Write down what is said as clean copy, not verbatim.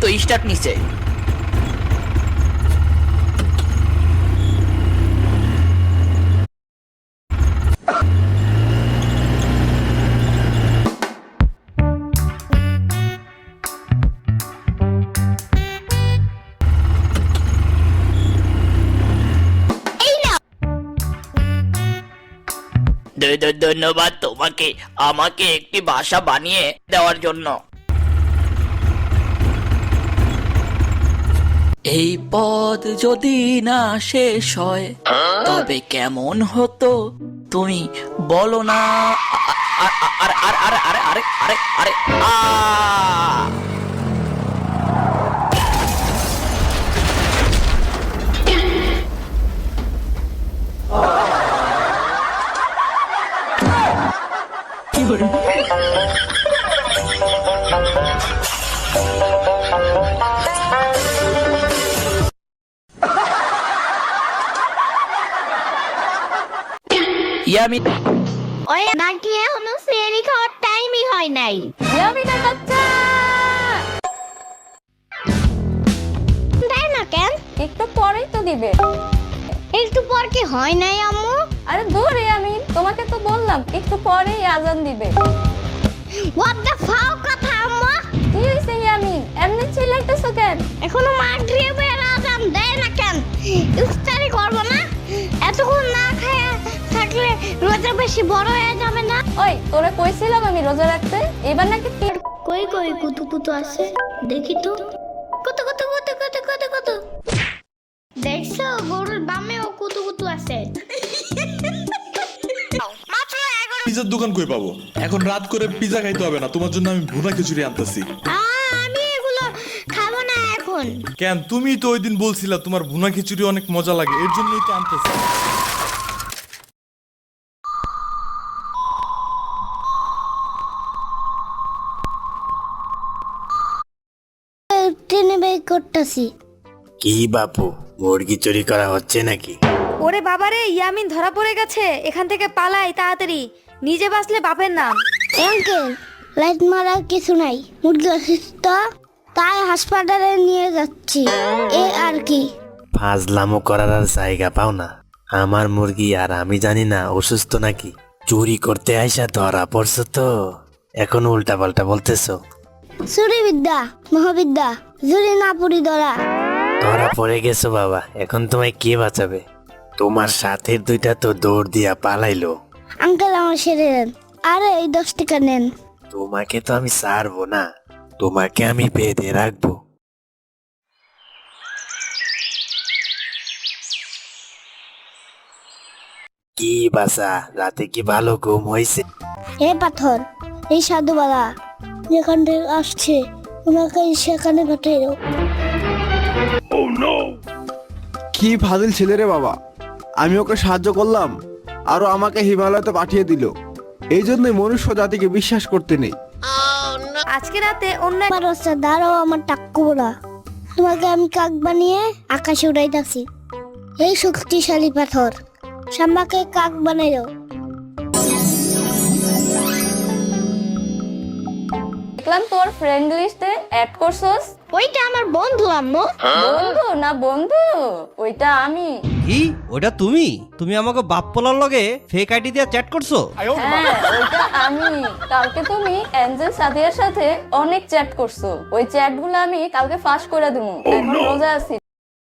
তো স্টার্ট নিছে। ধন্যবাদ তোমাকে আমাকে একটি বাসা বানিয়ে দেওয়ার জন্য। এই পথ যদি না শেষ হয় তবে কেমন হতো তুমি বলো না। আরে আরে আরে আরে আরে আরে আরে আ ইয়ামিন ওই নাকি এখনো সেরি খাওয়ার টাইমই হয় নাই। ইয়ামিনের বাচ্চা তাই না কেন? একটু পরেই তো দিবে। একটু পর কি হয় নাই আম্মু? আরে দূর ইয়ামিন, তোমাকে তো বললাম একটু পরেই আজান দিবে। হোয়াট দ্য ফাও কথা আম্মু? কি হইছে ইয়ামিন, এমনি চিল্লাইতেছো কেন? এখনো মাগরিবের আজান দেয় না কেন? ইফতারি করব না? এতক্ষণ না খেয়ে থাকলে রোজা বেশি বড় হয়ে যাবে না? ওই তোরে কইছিলাম আমি রোজা রাখতে, এবার নাকি কই কই কুতু কুতু আছে দেখি তো। কত কত কত কত কত কত দেখছো গরুর বামেও কুতু কুতু আছে। মাত্র 11। পিজার দোকান কই পাবো? এখন রাত করে পিজা খাইতে হবে না, তোমার জন্য আমি ভুনা খিচুড়ি আনতেছি। আমি এগুলো খাবো না এখন। কেন? তুমি তো ওই দিন বলছিলা তোমার ভুনা খিচুড়ি অনেক মজা লাগে, এর জন্যই তো আনতেছি। ট্রেনে বের করতেছি। কি বাপু, মুরগি চুরি করা হচ্ছে নাকি? ওরে বাবারে, ইয়ামিন ধরা পড়ে গেছে। এখান থেকে পালাই তাড়াতাড়ি, নিজে বাঁচলে বাপের নাম। আঙ্কেল লাইট মারার কিছু নাই, মুরগি অসুস্থ তাই হাসপাতালে নিয়ে যাচ্ছি, এ আর কি। ফাজলামো করার আর জায়গা পাও না। আমার মুরগি আর আমি জানি না অসুস্থ নাকি। চুরি করতে আইসা ধরা পড়ছো তো, এখন উল্টা পাল্টা বলতেছো। চুরি বিদ্যা মহাবিদ্যা, জুরি না পুরি ধরা। ধরা পড়ে গেছো বাবা, এখন তোমায় কে বাঁচাবে? তোমার সাথের দুইটা তো দৌড় দিয়া পালাইলো। আঙ্কেল আমার সেরে দেন, আরে এই 10 টাকা নেন। তোমাকে তো আমি ছাড়বো না, তোমাকে আমি বেঁধে রাখবো। কি বাসা, রাতে কি ভালো ঘুম হয়েছে? হে পাথর, এই সাধুবালা যেখান থেকে আসছে তোমাকে সেখানে পাঠিয়ে দাও। কি ফাজিল ছেলে রে বাবা, আমি ওকে সাহায্য করলাম আরো আমাকে হিমালয়তে পাঠিয়ে দিল। এই জন্যই মনুষ্য জাতিকে বিশ্বাস করতে নেই। আজকে রাতে অন্য আমার ওস্তাদ দাঁড়াও, আমার টাক্কুরা তোমাকে আমি কাক বানিয়ে আকাশে উড়াইতাছি। এই শক্তিশালী পাথর সাম্বাকে কাক বানাই দাও। দেখলাম তোর ফ্রেন্ড লিস্টে অ্যাড করছস। ওইটা আমার বন্ধু আম্মু। বন্ধু না বন্ধু, ওইটা আমি। কি ওটা তুমি? তুমি আমাকে বাপ পোলার লগে ফেক আইডি দিয়ে চ্যাট করছো? হ্যাঁ ওইটা আমি। কালকে তুমি অ্যাঞ্জেল সাদিয়ার সাথে অনেক চ্যাট করছো, ওই চ্যাট গুলো আমি কালকে ফাঁস করে দেবো। এখন রোজা আছি।